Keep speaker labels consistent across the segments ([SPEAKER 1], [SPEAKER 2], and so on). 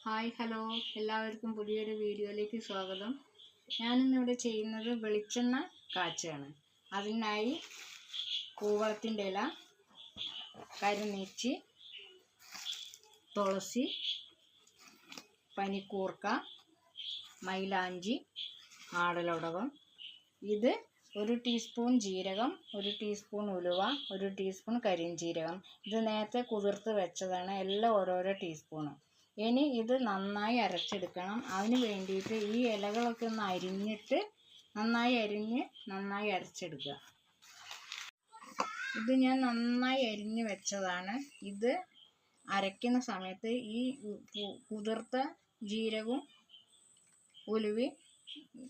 [SPEAKER 1] Hi hello എല്ലാവർക്കും പുതിയൊരു വീഡിയോയിലേക്ക് സ്വാഗതം. ഞാനിന്നിവിടെ ചെയ്യുന്നത് വെളിച്ചെണ്ണ കാച്ചുകയാണ്. അതിനായി കൂവളത്തിൻ്റെ ഇല, കരിനീച്ചി, തുളസി, പനിക്കൂർക്ക, മൈലാഞ്ചി, ആടലോടകം, ഇത് 1 ടീസ്പൂൺ ജീരകം, 1 ടീസ്പൂൺ ഉലുവ, 1 ടീസ്പൂൺ കരിഞ്ജീരകം. ഇത് നേരത്തെ കുതിർത്ത് വെച്ചതാണ്, എല്ലാം ഓരോരോ ടീസ്പൂണ്. ഇനി ഇത് നന്നായി അരച്ചെടുക്കണം. അതിന് വേണ്ടിയിട്ട് ഈ ഇലകളൊക്കെ ഒന്ന് അരിഞ്ഞിട്ട് നന്നായി അരച്ചെടുക്കുക. ഇത് ഞാൻ നന്നായി അരിഞ്ഞ് വെച്ചതാണ്. ഇത് അരയ്ക്കുന്ന സമയത്ത് ഈ കുതിർത്ത ജീരകവും ഉലുവയും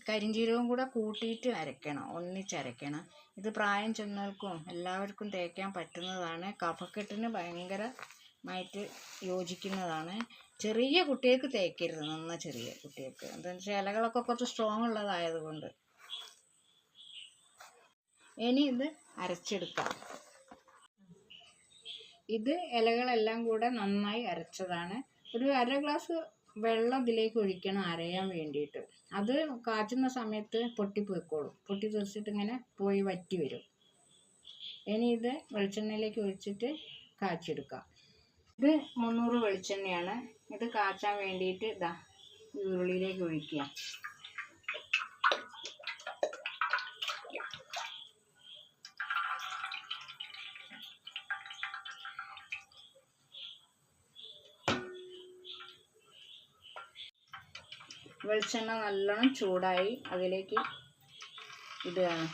[SPEAKER 1] കരിഞ്ജീരകവും കൂടെ കൂട്ടിയിട്ട് അരയ്ക്കണം, ഒന്നിച്ചരയ്ക്കണം. ഇത് പ്രായം ചെന്നവർക്കും എല്ലാവർക്കും തേക്കാൻ പറ്റുന്നതാണ്. കഫക്കെട്ടിന് ഭയങ്കരമായിട്ട് യോജിക്കുന്നതാണ്. ചെറിയ കുട്ടികൾക്ക് തേക്കരുത്, ചെറിയ കുട്ടികൾക്ക്. എന്താണെന്ന് വെച്ചാൽ ഇലകളൊക്കെ കുറച്ച് സ്ട്രോങ് ഉള്ളതായതുകൊണ്ട്. ഇനി ഇത് അരച്ചെടുക്കാം. ഇത് ഇലകളെല്ലാം കൂടെ നന്നായി അരച്ചതാണ്. ഒരു 1/2 ഗ്ലാസ് വെള്ളം ഇതിലേക്ക് ഒഴിക്കണം അരയാൻ വേണ്ടിയിട്ട്. അത് കാച്ചുന്ന സമയത്ത് പൊട്ടിപ്പോയിക്കോളും. പൊട്ടി തെറിച്ചിട്ട് ഇങ്ങനെ പോയി വറ്റി വരും. ഇനി ഇത് വെളിച്ചെണ്ണയിലേക്ക് ഒഴിച്ചിട്ട് കാച്ചെടുക്കാം. ഇത് 300 വെളിച്ചെണ്ണയാണ്. ഇത് കാച്ചാൻ വേണ്ടിയിട്ട് ഉരുളിയിലേക്ക് ഒഴിക്കുക. വെളിച്ചെണ്ണ നല്ലോണം ചൂടായി, അതിലേക്ക് ഇടുകയാണ്.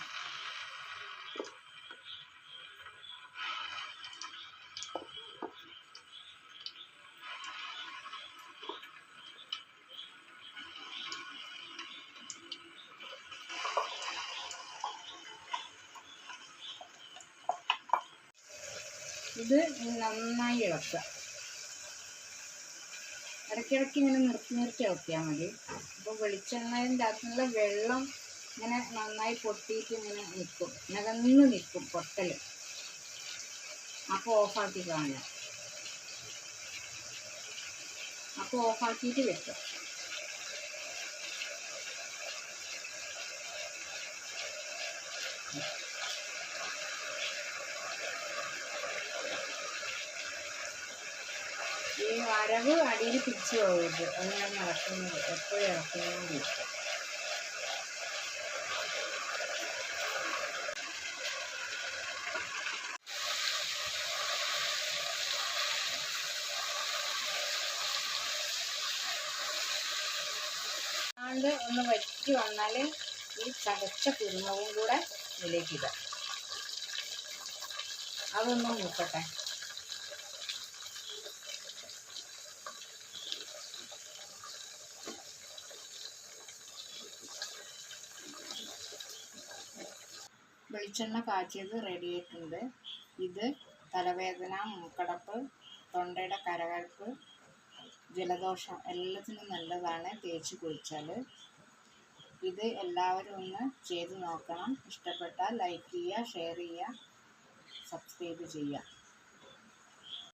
[SPEAKER 1] ഇത് നന്നായി ഇളക്കുക. ഇടയ്ക്കിടയ്ക്ക് ഇങ്ങനെ നിർത്തി ഇളക്കിയാൽ മതി. അപ്പോൾ വെളിച്ചെണ്ണൻ്റെ അകത്തുള്ള വെള്ളം ഇങ്ങനെ നന്നായി പൊട്ടിയിട്ട് ഇങ്ങനെ നിൽക്കും, നികന്ന് നിൽക്കും പൊട്ടൽ. അപ്പോൾ ഓഫാക്കി കാണുക. അപ്പോൾ ഓഫാക്കിയിട്ട് വെക്കുക. ഈ വരവ് അടിയിൽ പിടിച്ച് പോകരുത്, അത് ഞാൻ ഇളക്കുന്നത്, എപ്പോഴും ഇളക്കുന്നതിരിക്കും. അതുകൊണ്ട് ഒന്ന് വറ്റി വന്നാൽ ഈ ചതച്ച കുരുമുളകും കൂടെ ഇതിലേക്കിടാം. അതൊന്നും മൂക്കട്ടെ. വെളിച്ചെണ്ണ കാച്ചിയത് റെഡി ആയിട്ടുണ്ട്. ഇത് തലവേദന, മൂക്കടപ്പ്, തൊണ്ടയുടെ കരകരപ്പ്, ജലദോഷം എല്ലാത്തിനും നല്ലതാണ് തേച്ച് കുളിച്ചാൽ. ഇത് എല്ലാവരും ഒന്ന് ചെയ്ത് നോക്കണം. ഇഷ്ടപ്പെട്ടാൽ ലൈക്ക് ചെയ്യുക, ഷെയർ ചെയ്യുക, സബ്സ്ക്രൈബ് ചെയ്യുക.